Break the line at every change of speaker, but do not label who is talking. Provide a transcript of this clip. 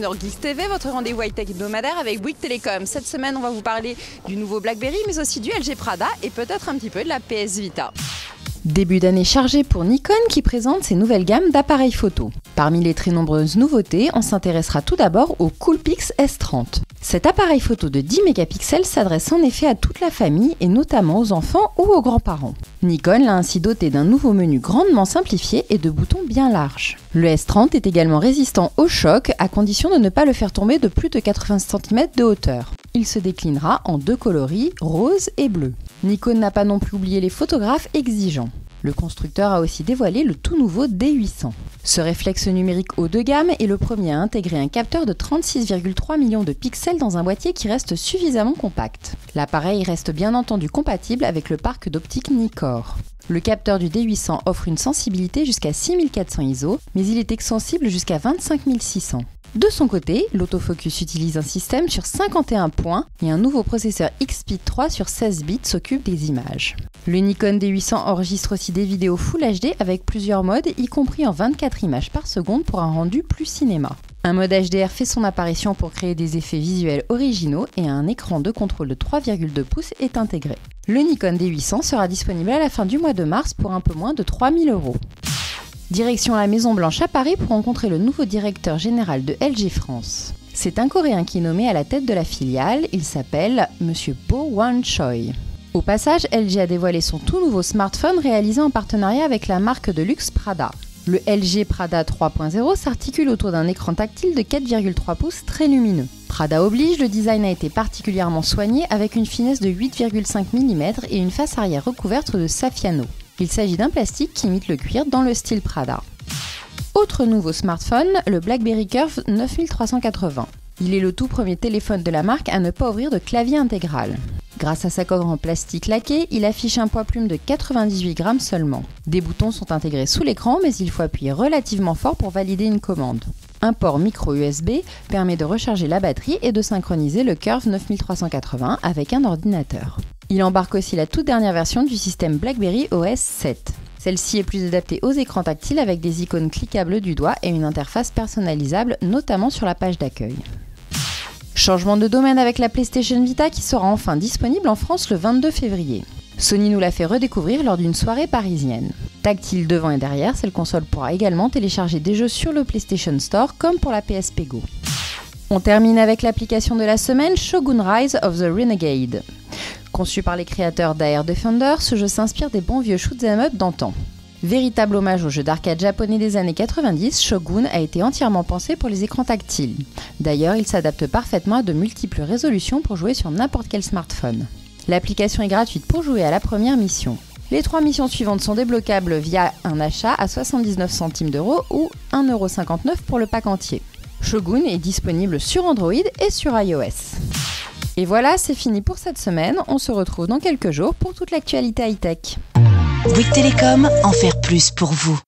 sur Geeks TV, votre rendez-vous high-tech hebdomadaire avec Bouygues Télécom. Cette semaine, on va vous parler du nouveau BlackBerry, mais aussi du LG Prada et peut-être un petit peu de la PS Vita. Début d'année chargé pour Nikon qui présente ses nouvelles gammes d'appareils photo. Parmi les très nombreuses nouveautés, on s'intéressera tout d'abord au Coolpix S30. Cet appareil photo de 10 mégapixels s'adresse en effet à toute la famille et notamment aux enfants ou aux grands-parents. Nikon l'a ainsi doté d'un nouveau menu grandement simplifié et de boutons bien larges. Le S30 est également résistant au choc à condition de ne pas le faire tomber de plus de 80 cm de hauteur. Il se déclinera en deux coloris, rose et bleu. Nikon n'a pas non plus oublié les photographes exigeants. Le constructeur a aussi dévoilé le tout nouveau D800. Ce réflexe numérique haut de gamme est le premier à intégrer un capteur de 36,3 millions de pixels dans un boîtier qui reste suffisamment compact. L'appareil reste bien entendu compatible avec le parc d'optique Nikkor. Le capteur du D800 offre une sensibilité jusqu'à 6400 ISO, mais il est extensible jusqu'à 25600. De son côté, l'autofocus utilise un système sur 51 points et un nouveau processeur XSpeed 3 sur 16 bits s'occupe des images. Le Nikon D800 enregistre aussi des vidéos Full HD avec plusieurs modes, y compris en 24 images par seconde pour un rendu plus cinéma. Un mode HDR fait son apparition pour créer des effets visuels originaux et un écran de contrôle de 3,2 pouces est intégré. Le Nikon D800 sera disponible à la fin du mois de mars pour un peu moins de 3000 €. Direction la Maison Blanche à Paris pour rencontrer le nouveau directeur général de LG France. C'est un Coréen qui est nommé à la tête de la filiale, il s'appelle Monsieur Bo Wan Choi. Au passage, LG a dévoilé son tout nouveau smartphone réalisé en partenariat avec la marque de luxe Prada. Le LG Prada 3.0 s'articule autour d'un écran tactile de 4,3 pouces très lumineux. Prada oblige, le design a été particulièrement soigné avec une finesse de 8,5 mm et une face arrière recouverte de Saffiano. Il s'agit d'un plastique qui imite le cuir dans le style Prada. Autre nouveau smartphone, le BlackBerry Curve 9380. Il est le tout premier téléphone de la marque à ne pas offrir de clavier intégral. Grâce à sa coque en plastique laqué, il affiche un poids plume de 98 grammes seulement. Des boutons sont intégrés sous l'écran, mais il faut appuyer relativement fort pour valider une commande. Un port micro USB permet de recharger la batterie et de synchroniser le Curve 9380 avec un ordinateur. Il embarque aussi la toute dernière version du système BlackBerry OS 7. Celle-ci est plus adaptée aux écrans tactiles avec des icônes cliquables du doigt et une interface personnalisable, notamment sur la page d'accueil. Changement de domaine avec la PlayStation Vita qui sera enfin disponible en France le 22 février. Sony nous l'a fait redécouvrir lors d'une soirée parisienne. Tactile devant et derrière, cette console pourra également télécharger des jeux sur le PlayStation Store comme pour la PSP Go. On termine avec l'application de la semaine, Shogun Rise of the Renegade. Conçu par les créateurs d'Air Defender, ce jeu s'inspire des bons vieux shoot'em up d'antan. Véritable hommage au jeu d'arcade japonais des années 90, Shogun a été entièrement pensé pour les écrans tactiles. D'ailleurs, il s'adapte parfaitement à de multiples résolutions pour jouer sur n'importe quel smartphone. L'application est gratuite pour jouer à la première mission. Les 3 missions suivantes sont débloquables via un achat à 79 centimes d'euros ou 1,59 € pour le pack entier. Shogun est disponible sur Android et sur iOS. Et voilà, c'est fini pour cette semaine. On se retrouve dans quelques jours pour toute l'actualité high-tech.
Bouygues Télécom, en faire plus pour vous.